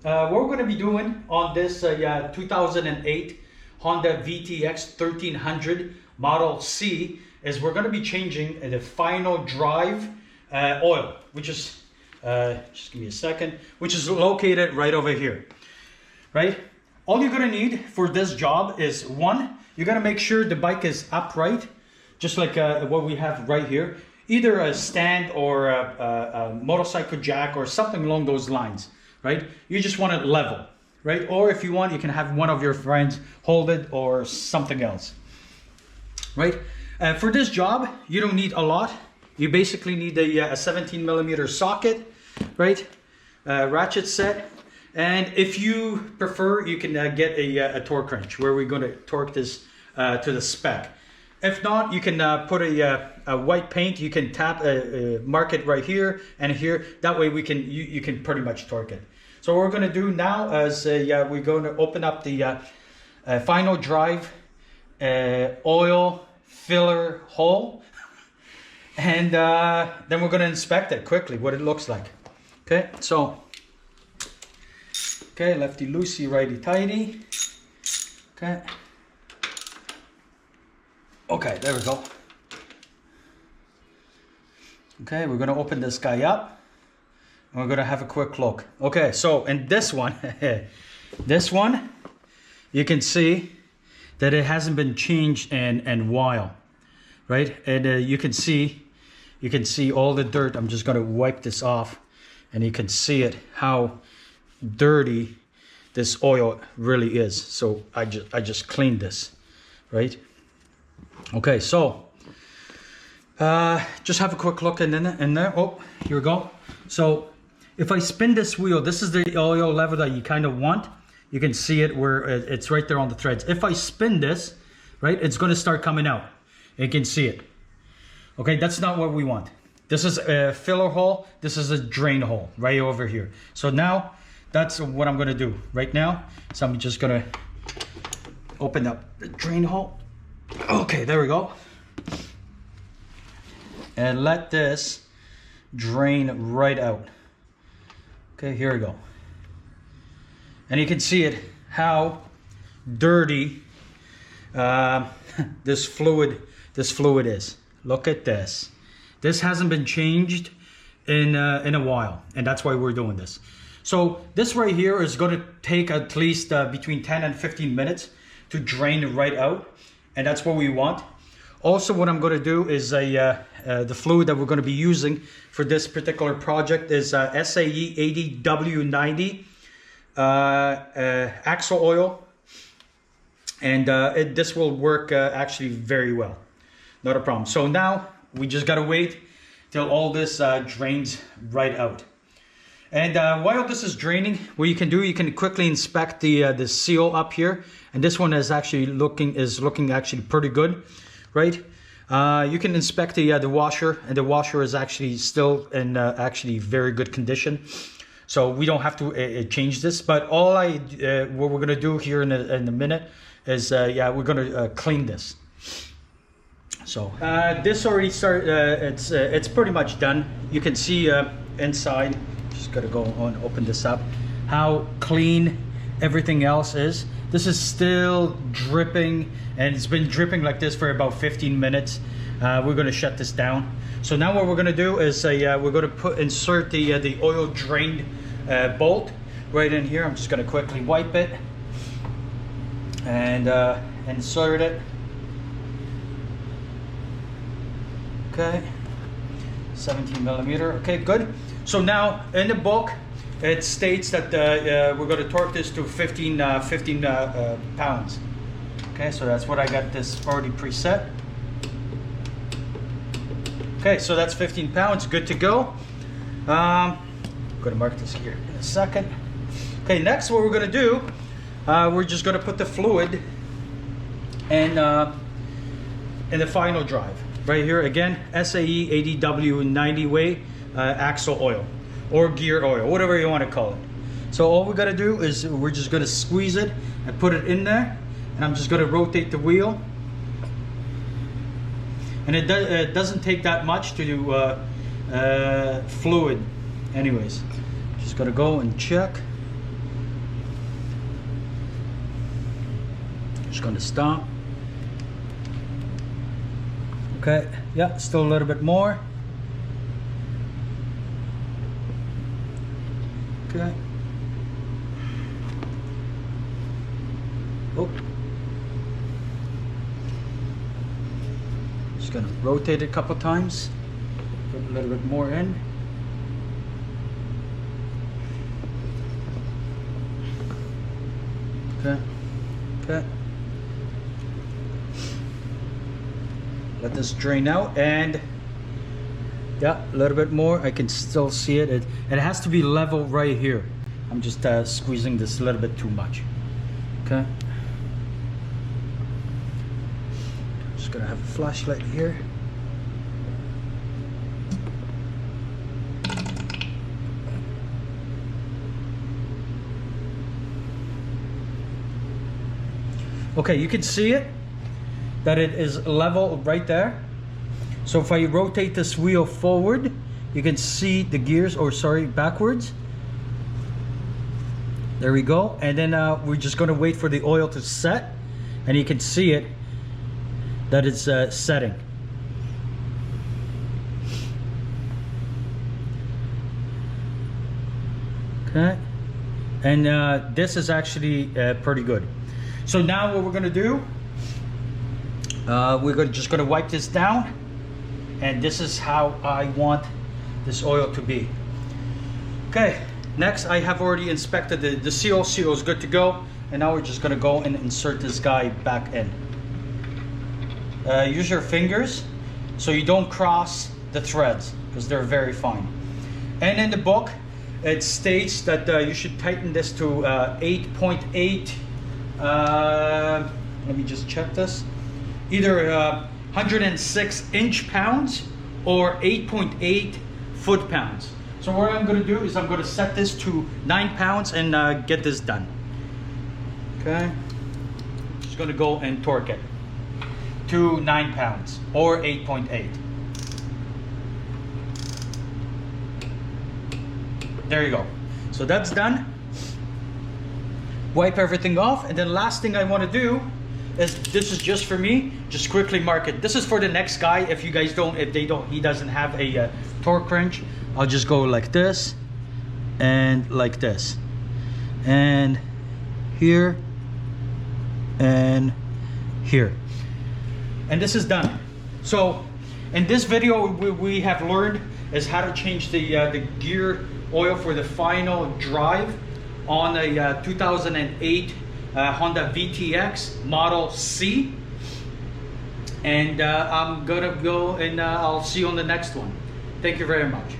What we're going to be doing on this 2008 Honda VTX 1300 Model C is we're going to be changing the final drive oil, which is, just give me a second, which is located right over here, right? All you're going to need for this job is one, you're going to make sure the bike is upright, just like what we have right here. Either a stand or a motorcycle jack or something along those lines, right? You just want it level, right? Or if you want, you can have one of your friends hold it or something else, right? For this job, you don't need a lot. You basically need a 17mm socket, right? Ratchet set. And if you prefer, you can get a torque wrench where we're going to torque this to the spec. If not, you can put a white paint. You can tap mark it right here and here. That way we can you can pretty much torque it. So what we're going to do now is we're going to open up the final drive oil filler hole, and then we're going to inspect it quickly, what it looks like. Okay, so okay, lefty loosey, righty tighty. Okay. Okay, there we go. Okay, we're gonna open this guy up and we're gonna have a quick look. Okay, so in this one, this one, you can see that it hasn't been changed in a while, right? And you can see all the dirt. I'm just gonna wipe this off and you can see it, how dirty this oil really is. So I just cleaned this, right? Okay, so just have a quick look in there. Oh, here we go. So if I spin this wheel, this is the oil level that you kind of want. You can see it where it's right there on the threads. If I spin this, right, it's going to start coming out. You can see it. Okay, that's not what we want. This is a filler hole. This is a drain hole right over here. So now that's what I'm going to do right now. So I'm just going to open up the drain hole. Okay, there we go. And let this drain right out. Okay, here we go. And you can see it, how dirty this fluid is. Look at this. This hasn't been changed in a while, and that's why we're doing this. So this right here is going to take at least between 10 and 15 minutes to drain right out. And that's what we want. Also, what I'm going to do is the fluid that we're going to be using for this particular project is SAE 80W90 axle oil. And this will work actually very well. Not a problem. So now we just got to wait till all this drains right out. And while this is draining, what you can do, you can quickly inspect the seal up here. And this one is actually looking actually pretty good, right? You can inspect the washer, and the washer is actually still in actually very good condition. So we don't have to change this. But all what we're gonna do here in a minute is we're gonna clean this. So this already started. It's pretty much done. You can see inside. Just gotta go on, open this up, how clean everything else is. This is still dripping, and it's been dripping like this for about 15 minutes. We're gonna shut this down. So now what we're gonna do is we're gonna insert the oil drain bolt right in here. I'm just gonna quickly wipe it and insert it. Okay, 17mm. Okay, good. So now in the book, it states that we're going to torque this to 15 pounds. Okay, so that's what I got this already preset. Okay, so that's 15 pounds, good to go. I'm going to mark this here in a second. Okay, next what we're going to do, we're just going to put the fluid in the final drive. Right here again, SAE 80W90 way. Axle oil or gear oil, whatever you want to call it. So all we got to do is we're just going to squeeze it and put it in there, and I'm just going to rotate the wheel, and it doesn't take that much to do fluid anyways. Just got to go and check. Just gonna stop. Okay, yeah, still a little bit more. Okay. Oh. Just gonna rotate it a couple times. Put a little bit more in. Okay. Okay. Let this drain out, and yeah, a little bit more. I can still see it. It has to be level right here. I'm just squeezing this a little bit too much. Okay. Just gonna have a flashlight here. Okay, you can see it, that it is level right there. So if I rotate this wheel forward, you can see the gears, or sorry, backwards. There we go. And then we're just going to wait for the oil to set, and you can see it that it's setting. Okay, and this is actually pretty good. So now what we're going to do, we're just going to wipe this down, and this is how I want this oil to be. Okay, next I have already inspected the seal. Seal is good to go, and now we're just going to go and insert this guy back in. Use your fingers so you don't cross the threads, because they're very fine. And in the book it states that you should tighten this to 8.8. Let me just check this. Either 106 inch-pounds or 8.8 foot-pounds. So what I'm going to do is I'm going to set this to 9 pounds and get this done. Okay. Just going to go and torque it to 9 pounds or 8.8. There you go. So that's done. Wipe everything off, and then last thing I want to do is, this is just for me, just quickly mark it. This is for the next guy. If you guys don't, he doesn't have a torque wrench, I'll just go like this and like this, and here and here, and this is done. So in this video we have learned is how to change the gear oil for the final drive on a 2008 Honda VTX Model C. And I'm gonna go, and I'll see you on the next one. Thank you very much.